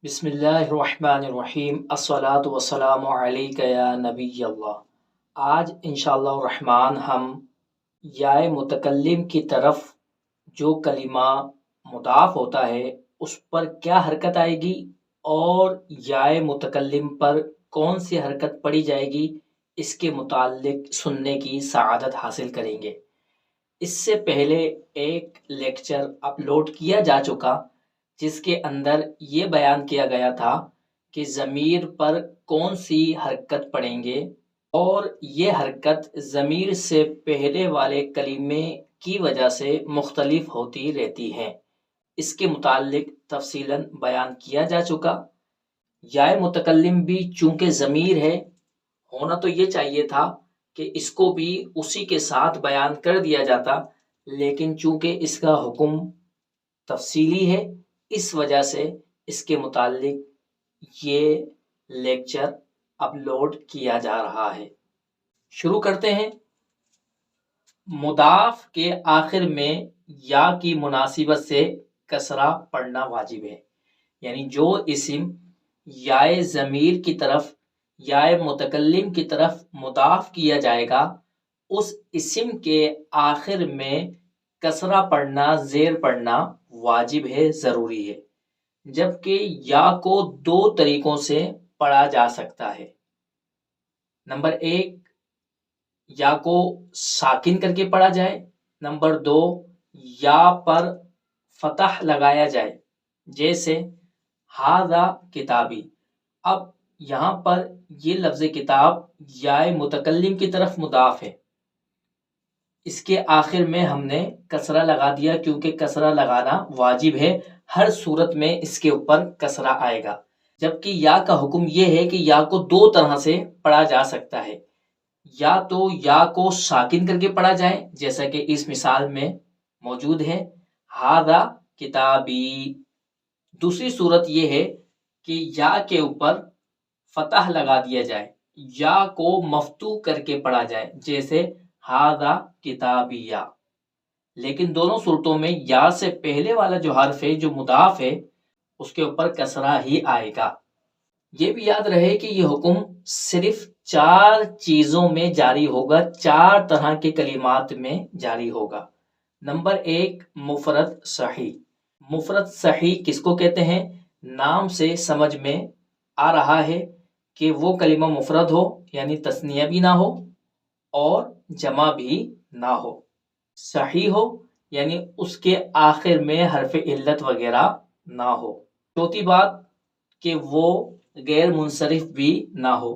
بسم اللہ الرحمن الرحیم الصلاۃ والسلام علیک یا نبی اللہ۔ آج انشاءاللہ الرحمن ہم یائے متکلم کی طرف جو کلمہ مضاف ہوتا ہے اس پر کیا حرکت آئے گی اور یائے متکلم پر کون سی حرکت پڑی جائے گی اس کے متعلق سننے کی سعادت حاصل کریں گے۔ اس سے پہلے ایک لیکچر اپلوڈ کیا جا چکا جس کے اندر یہ بیان کیا گیا تھا کہ ضمیر پر کون سی حرکت پڑیں گے اور یہ حرکت ضمیر سے پہلے والے کلمے کی وجہ سے مختلف ہوتی رہتی ہے۔ اس کے متعلق تفصیلاً بیان کیا جا چکا۔ یائے متکلم بھی چونکہ ضمیر ہے، ہونا تو یہ چاہیے تھا کہ اس کو بھی اسی کے ساتھ بیان کر دیا جاتا، لیکن چونکہ اس کا حکم تفصیلی ہے اس وجہ سے اس کے متعلق یہ لیکچر اپلوڈ کیا جا رہا ہے۔ شروع کرتے ہیں۔ مضاف کے آخر میں یا کی مناسبت سے کسرہ پڑھنا واجب ہے، یعنی جو اسم یائے ضمیر کی طرف یائے متکلم کی طرف مضاف کیا جائے گا اس اسم کے آخر میں کسرہ پڑھنا، زیر پڑھنا واجب ہے، ضروری ہے۔ جبکہ یا کو دو طریقوں سے پڑھا جا سکتا ہے۔ نمبر ایک، یا کو ساکن کر کے پڑھا جائے۔ نمبر دو، یا پر فتح لگایا جائے، جیسے ھذا کتابی۔ اب یہاں پر یہ لفظ کتاب یائے متکلم کی طرف مضاف ہے، اس کے آخر میں ہم نے کسرہ لگا دیا کیونکہ کسرہ لگانا واجب ہے، ہر صورت میں اس کے اوپر کسرہ آئے گا۔ جبکہ یا کا حکم یہ ہے کہ یا کو دو طرح سے پڑھا جا سکتا ہے، یا تو یا کو ساکن کر کے پڑھا جائے جیسا کہ اس مثال میں موجود ہے ھذا کتابی۔ دوسری صورت یہ ہے کہ یا کے اوپر فتح لگا دیا جائے، یا کو مفتوح کر کے پڑھا جائے جیسے ھذا کتابیہ۔ لیکن دونوں صورتوں میں یا سے پہلے والا جو حرف ہے جو مضاف ہے اس کے اوپر کسرہ ہی آئے گا۔ یہ بھی یاد رہے کہ یہ حکم صرف 4 چیزوں میں جاری ہوگا، 4 طرح کے کلمات میں جاری ہوگا۔ نمبر 1، مفرد صحیح۔ مفرد صحیح کس کو کہتے ہیں؟ نام سے سمجھ میں آ رہا ہے کہ وہ کلمہ مفرد ہو، یعنی تثنیہ بھی نہ ہو اور جمع بھی نہ ہو۔ صحیح ہو یعنی اس کے آخر میں حرف علت وغیرہ نہ ہو۔ چوتھی بات کہ وہ غیر منصرف بھی نہ ہو،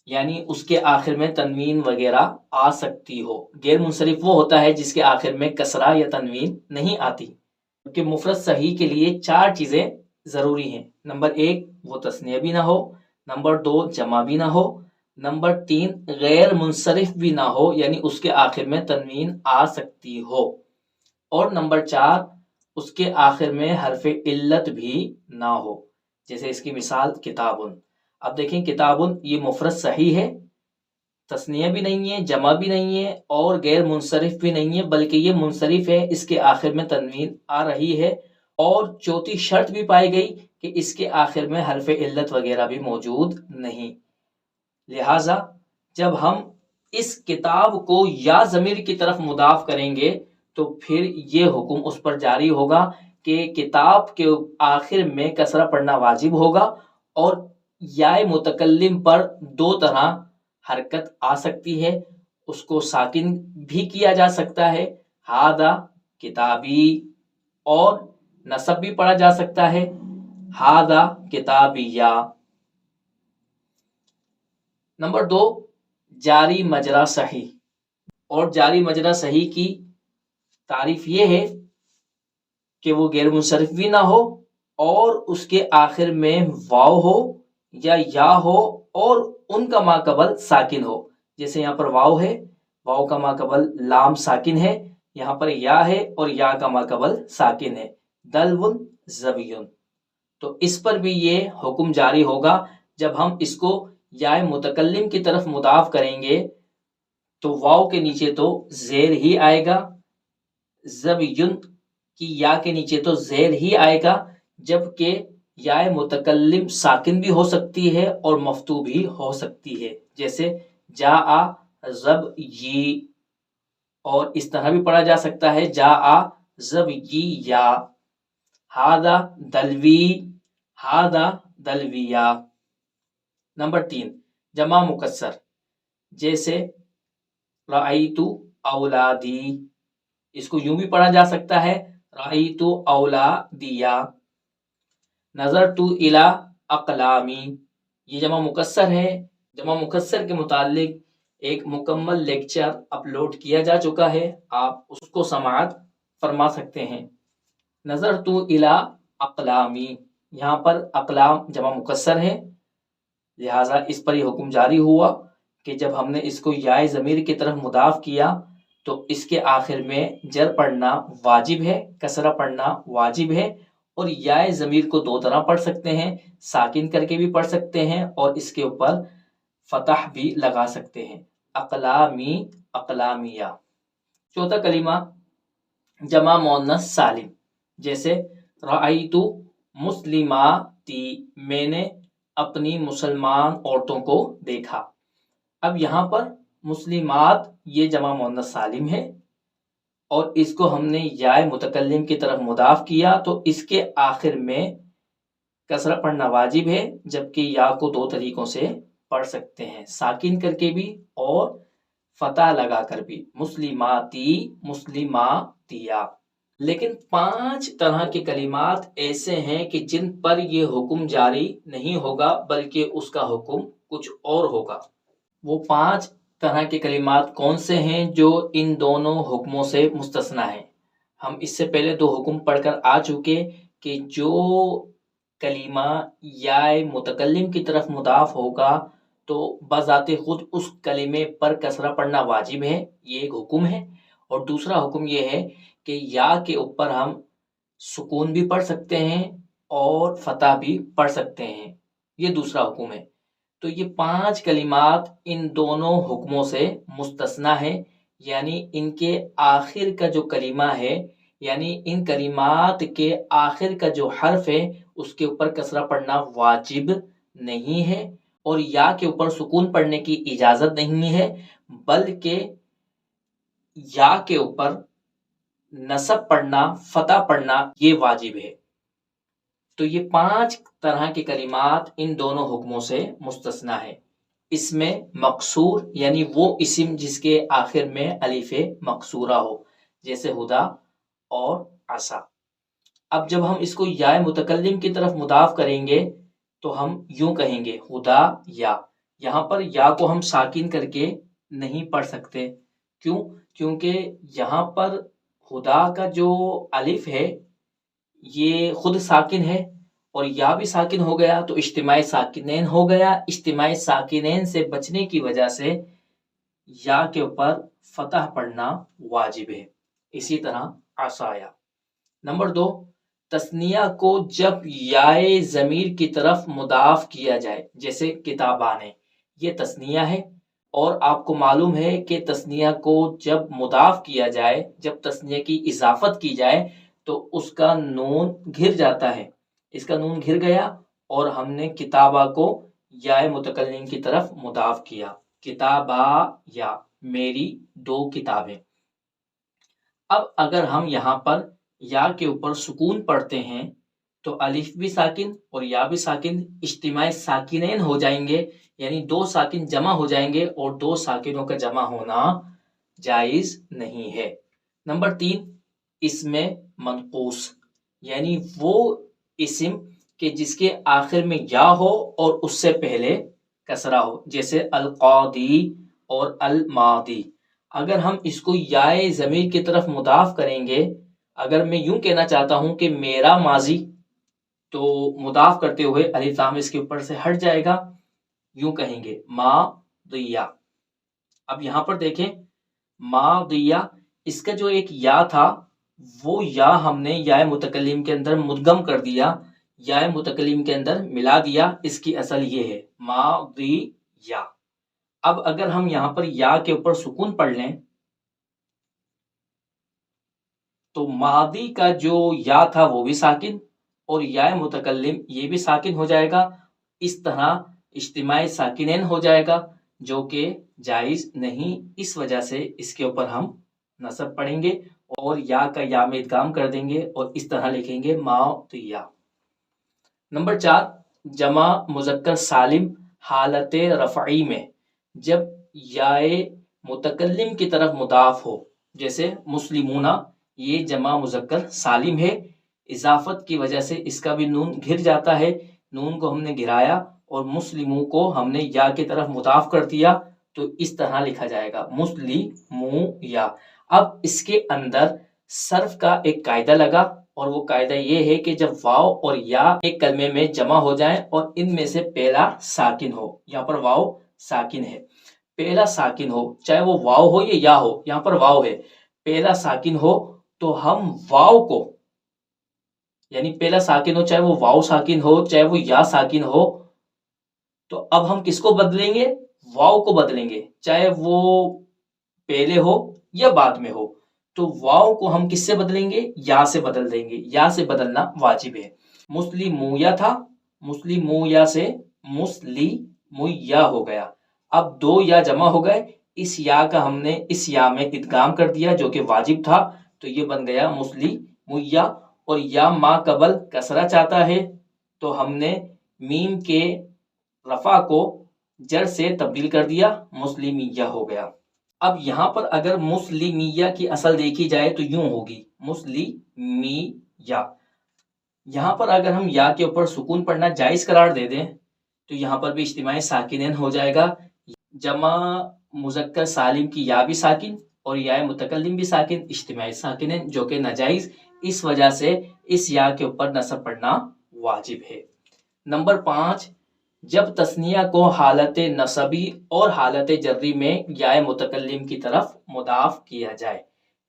یعنی اس کے آخر میں تنوین وغیرہ آ سکتی ہو۔ غیر منصرف وہ ہوتا ہے جس کے آخر میں کسرہ یا تنوین نہیں آتی۔ کہ مفرد صحیح کے لیے 4 چیزیں ضروری ہیں۔ نمبر 1، وہ تثنیہ بھی نہ ہو۔ نمبر 2، جمع بھی نہ ہو۔ نمبر 3، غیر منصرف بھی نہ ہو، یعنی اس کے آخر میں تنوین آ سکتی ہو۔ اور نمبر 4، اس کے آخر میں حرف علت بھی نہ ہو، جیسے اس کی مثال کتابن۔ اب دیکھیں کتابن یہ مفرد صحیح ہے، تثنیہ بھی نہیں ہے، جمع بھی نہیں ہے اور غیر منصرف بھی نہیں ہے، بلکہ یہ منصرف ہے، اس کے آخر میں تنوین آ رہی ہے۔ اور چوتھی شرط بھی پائی گئی کہ اس کے آخر میں حرف علت وغیرہ بھی موجود نہیں۔ لہٰذا جب ہم اس کتاب کو یا ضمیر کی طرف مضاف کریں گے تو پھر یہ حکم اس پر جاری ہوگا کہ کتاب کے آخر میں کسرہ پڑھنا واجب ہوگا، اور یائے متکلم پر 2 طرح حرکت آ سکتی ہے، اس کو ساکن بھی کیا جا سکتا ہے ھذا کتابی، اور نصب بھی پڑھا جا سکتا ہے ھذا کتابیہ۔ نمبر 2، جاری مجرا صحیح۔ اور جاری مجرا صحیح کی تعریف یہ ہے کہ وہ غیر منصرف بھی نہ ہو اور اس کے آخر میں واو ہو یا ہو اور ان کا ماقبل ساکن ہو۔ جیسے یہاں پر واو ہے، واو کا ماقبل لام ساکن ہے، یہاں پر یا ہے اور یا کا ماقبل ساکن ہے، دلون زبیون۔ تو اس پر بھی یہ حکم جاری ہوگا۔ جب ہم اس کو یا متکلم کی طرف مضاف کریں گے تو واو کے نیچے تو زیر ہی آئے گا، زبیون کی یا کے نیچے تو زیر ہی آئے گا، جبکہ یا متکلم ساکن بھی ہو سکتی ہے اور مفتوح بھی ہو سکتی ہے، جیسے جا زب یہ، اور اس طرح بھی پڑھا جا سکتا ہے جا زب یا، ہادا دلوی، ہادا دلویا۔ نمبر 3، جمع مکسر، جیسے رأیت اولادی، اس کو یوں بھی پڑھا جا سکتا ہے رأیت اولادیا۔ نظرت الی اقلامی، یہ جمع مکسر ہے۔ جمع مکسر کے متعلق ایک مکمل لیکچر اپلوڈ کیا جا چکا ہے، آپ اس کو سماعت فرما سکتے ہیں۔ نظرت الی اقلامی، یہاں پر اقلام جمع مکسر ہے، لہٰذا اس پر یہ حکم جاری ہوا کہ جب ہم نے اس کو یائے ضمیر کی طرف مضاف کیا تو اس کے آخر میں جر پڑھنا واجب ہے، کسرہ پڑھنا واجب ہے، اور یائے ضمیر کو دو طرح پڑھ سکتے ہیں، ساکن کر کے بھی پڑھ سکتے ہیں اور اس کے اوپر فتح بھی لگا سکتے ہیں، اقلامی، اقلامیہ۔ چوتھا کلمہ جمع مؤنث سالم، جیسے رأیت مسلماتی، میں نے اپنی مسلمان عورتوں کو دیکھا۔ اب یہاں پر مسلمات یہ جمع مؤنث سالم ہے اور اس کو ہم نے یائے متکلم کی طرف مضاف کیا تو اس کے آخر میں کسرہ پڑھنا واجب ہے، جبکہ یا کو دو طریقوں سے پڑھ سکتے ہیں، ساکن کر کے بھی اور فتح لگا کر بھی، مسلماتی، مسلماتیا۔ لیکن 5 طرح کے کلمات ایسے ہیں کہ جن پر یہ حکم جاری نہیں ہوگا بلکہ اس کا حکم کچھ اور ہوگا۔ وہ 5 طرح کے کلمات کون سے ہیں جو ان دونوں حکموں سے مستثنی ہیں؟ ہم اس سے پہلے 2 حکم پڑھ کر آ چکے کہ جو کلمہ یا متکلم کی طرف مضاف ہوگا تو بذات خود اس کلمے پر کسرہ پڑھنا واجب ہے، یہ ایک حکم ہے، اور دوسرا حکم یہ ہے کہ یا کے اوپر ہم سکون بھی پڑھ سکتے ہیں اور فتح بھی پڑھ سکتے ہیں، یہ دوسرا حکم ہے۔ تو یہ 5 کلمات ان دونوں حکموں سے مستثنی ہے، یعنی ان کے آخر کا جو کلمہ ہے، یعنی ان کلمات کے آخر کا جو حرف ہے اس کے اوپر کسرہ پڑھنا واجب نہیں ہے اور یا کے اوپر سکون پڑھنے کی اجازت نہیں ہے، بلکہ یا کے اوپر نصب پڑھنا، فتح پڑھنا یہ واجب ہے۔ تو یہ 5 طرح کے کلمات ان دونوں حکموں سے مستثنی ہے۔ اس میں مقصور یعنی وہ اسم جس کے آخر میں الف مقصورہ ہو، جیسے ہدا اور عصا۔ اب جب ہم اس کو یا متکلم کی طرف مضاف کریں گے تو ہم یوں کہیں گے ہدا یا، یہاں پر یا کو ہم ساکن کر کے نہیں پڑھ سکتے، کیوں؟ کیونکہ یہاں پر خدا کا جو الف ہے یہ خود ساکن ہے اور یا بھی ساکن ہو گیا تو اجتماع ساکنین ہو گیا، اجتماع ساکنین سے بچنے کی وجہ سے یا کے اوپر فتح پڑھنا واجب ہے۔ اسی طرح عصایا۔ نمبر 2، تثنیہ کو جب یائے ضمیر کی طرف مضاف کیا جائے، جیسے کتابانے، یہ تثنیہ ہے اور آپ کو معلوم ہے کہ تثنیہ کو جب مضاف کیا جائے، جب تثنیہ کی اضافت کی جائے تو اس کا نون گھر جاتا ہے، اس کا نون گھر گیا اور ہم نے کتابہ کو یا متکلم کی طرف مضاف کیا، کتابہ یا، میری 2 کتابیں۔ اب اگر ہم یہاں پر یا کے اوپر سکون پڑھتے ہیں تو الف بھی ساکن اور یا بھی ساکن اجتماع ساکنین ہو جائیں گے، یعنی 2 ساکن جمع ہو جائیں گے اور 2 ساکنوں کا جمع ہونا جائز نہیں ہے۔ نمبر 3، اسم منقوص، یعنی وہ اسم کہ جس کے آخر میں یا ہو اور اس سے پہلے کسرہ ہو، جیسے القاضی اور الماضی۔ اگر ہم اس کو یائے ضمیر کی طرف مضاف کریں گے، اگر میں یوں کہنا چاہتا ہوں کہ میرا ماضی، تو مضاف کرتے ہوئے الف لام اس کے اوپر سے ہٹ جائے گا، یوں کہیں گے ماضیہ۔ اب یہاں پر دیکھیں ماضیہ، اس کا جو ایک یا تھا وہ یا ہم نے یا متکلم کے اندر مدغم کر دیا، یا متکلم کے اندر ملا دیا، اس کی اصل یہ ہے ماضیہ۔ اب اگر ہم یہاں پر یا کے اوپر سکون پڑھ لیں تو ماضی کا جو یا تھا وہ بھی ساکن اور یا متکلم یہ بھی ساکن ہو جائے گا. اس طرح اجتماع ساکنین ہو جائے گا جو کہ جائز نہیں. اس وجہ سے اس کے اوپر ہم نصب پڑھیں گے اور یا کا یا میں ادغام کر دیں گے اور اس طرح لکھیں گے معطیہ. نمبر 4 جمع مذکر سالم حالت رفعی میں جب یائے متکلم کی طرف مضاف ہو، جیسے مسلمون یہ جمع مذکر سالم ہے، اضافت کی وجہ سے اس کا بھی نون گھر جاتا ہے، نون کو ہم نے گرایا اور مسلموں کو ہم نے یا کی طرف مضاف کر دیا تو اس طرح لکھا جائے گا مسلموں یا. اب اس کے اندر صرف کا ایک قاعدہ لگا اور وہ قاعدہ یہ ہے کہ جب واو اور یا ایک کلمے میں جمع ہو جائیں اور ان میں سے پہلا ساکن ہو، یہاں پر واو ساکن ہے، پہلا ساکن ہو چاہے وہ واو ہو یا یا ہو، یہاں پر واو ہے، پہلا ساکن ہو تو ہم واو کو، یعنی پہلا ساکن ہو چاہے وہ واو ساکن ہو چاہے وہ یا ساکن ہو، تو اب ہم کس کو بدلیں گے؟ واو کو بدلیں گے، چاہے وہ پہلے ہو یا بعد میں ہو. تو واو کو ہم کس سے بدلیں گے؟ یا سے بدل دیں گے. یا سے بدلنا واجب ہے. مسلمویا تھا، مسلمویا سے مسلمویا ہو گیا. اب دو یا جمع ہو گئے، اس یا کا ہم نے اس یا میں ادغام کر دیا جو کہ واجب تھا تو یہ بن گیا مسلمویا. اور یا ما قبل کسرہ چاہتا ہے تو ہم نے میم کے رفع کو جر سے تبدیل کر دیا، مسلمیہ ہو گیا. اب یہاں پر اگر مسلمیہ کی اصل دیکھی جائے تو یوں ہوگی مسلمیہ. یہاں پر اگر ہم یا کے اوپر سکون پڑھنا جائز قرار دے دیں تو یہاں پر بھی اجتماع ساکنین ہو جائے گا. جمع مذکر سالم کی یا بھی ساکن اور یا متکلم بھی ساکن، اجتماع ساکنین جو کہ ناجائز، اس وجہ سے اس یا کے اوپر نصب پڑھنا واجب ہے. نمبر 5 جب تثنیہ کو حالت نصبی اور حالت جری میں یا متکلم کی طرف مضاف کیا جائے،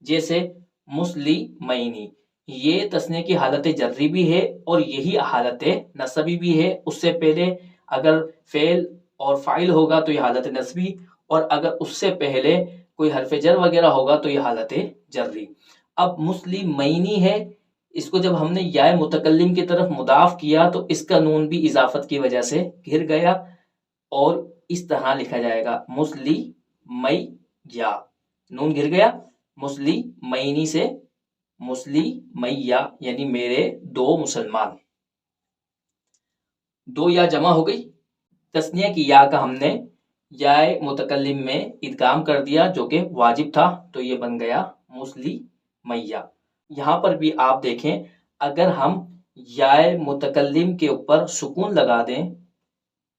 جیسے مسلمینی، یہ تثنیہ کی حالت جری بھی ہے اور یہی حالت نصبی بھی ہے. اس سے پہلے اگر فعل اور فاعل ہوگا تو یہ حالت نصبی، اور اگر اس سے پہلے کوئی حرف جر وغیرہ ہوگا تو یہ حالت جری. اب مسلمینی ہے، اس کو جب ہم نے یا متکلم کی طرف مضاف کیا تو اس کا نون بھی اضافت کی وجہ سے گر گیا اور اس طرح لکھا جائے گا مسلمیا. نون گر گیا، مسلمینی سے مسلمیا یعنی میرے دو مسلمان. دو یا جمع ہو گئی، تثنیہ کی یا کا ہم نے یا متکلم میں ادغام کر دیا جو کہ واجب تھا تو یہ بن گیا مسلمیہ. یہاں پر بھی آپ دیکھیں اگر ہم یا متکلم کے اوپر سکون لگا دیں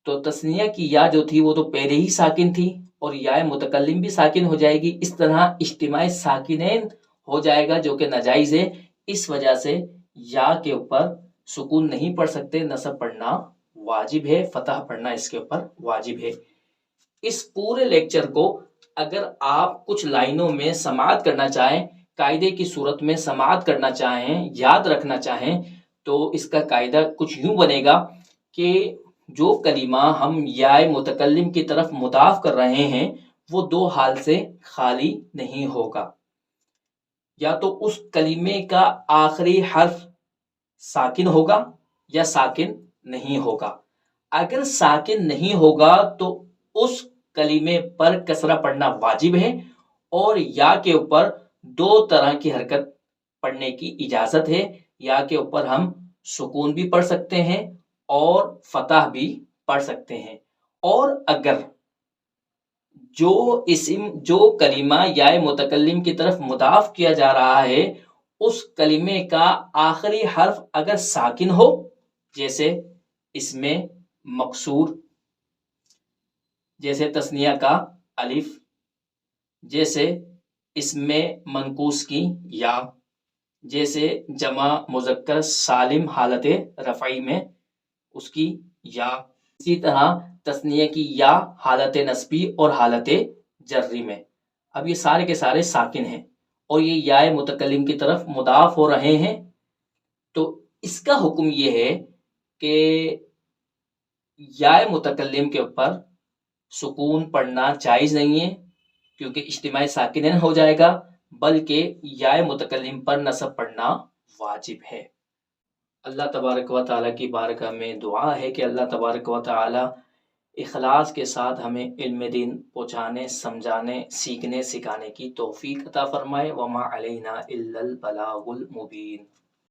تو تثنیہ کی یا جو تھی وہ تو پہلے ہی ساکن تھی اور یا متکلم بھی ساکن ہو جائے گی. اس طرح اجتماع ساکنین ہو جائے گا جو کہ ناجائز ہے. اس وجہ سے یا کے اوپر سکون نہیں پڑھ سکتے، نصب پڑھنا واجب ہے، فتح پڑھنا اس کے اوپر واجب ہے. اس پورے لیکچر کو اگر آپ کچھ لائنوں میں سماعت کرنا چاہیں، قاعدے کی صورت میں سماعت کرنا چاہیں، یاد رکھنا چاہیں تو اس کا قاعدہ کچھ یوں بنے گا کہ جو کلمہ ہم یا متکلم کی طرف مضاف کر رہے ہیں وہ دو حال سے خالی نہیں ہوگا. یا تو اس کلمے کا آخری حرف ساکن ہوگا یا ساکن نہیں ہوگا. اگر ساکن نہیں ہوگا تو اس کلمے پر کسرہ پڑھنا واجب ہے اور یا کے اوپر دو طرح کی حرکت پڑھنے کی اجازت ہے. یا کے اوپر ہم سکون بھی پڑھ سکتے ہیں اور فتح بھی پڑھ سکتے ہیں. اور اگر جو اسم جو کلمہ یا متکلم کی طرف مضاف کیا جا رہا ہے اس کلمے کا آخری حرف اگر ساکن ہو، جیسے اس میں مکسور، جیسے تثنیہ کا الف، جیسے اس میں منقوص کی یا، جیسے جمع مذکر سالم حالت رفعی میں اس کی یا، اسی طرح تثنیہ کی یا حالت نصبی اور حالت جری میں. اب یہ سارے کے سارے ساکن ہیں اور یہ یا متکلم کی طرف مضاف ہو رہے ہیں تو اس کا حکم یہ ہے کہ یا متکلم کے اوپر سکون پڑھنا جائز نہیں ہے کیونکہ اجتماع ساکنین ہو جائے گا، بلکہ یا متکلم پر نصب پڑھنا واجب ہے. اللہ تبارک و تعالیٰ کی بارگاہ میں دعا ہے کہ اللہ تبارک و تعالیٰ اخلاص کے ساتھ ہمیں علم دین پہنچانے، سمجھانے، سیکھنے، سکھانے کی توفیق عطا فرمائے۔ وما علینا الا البلاغ المبین۔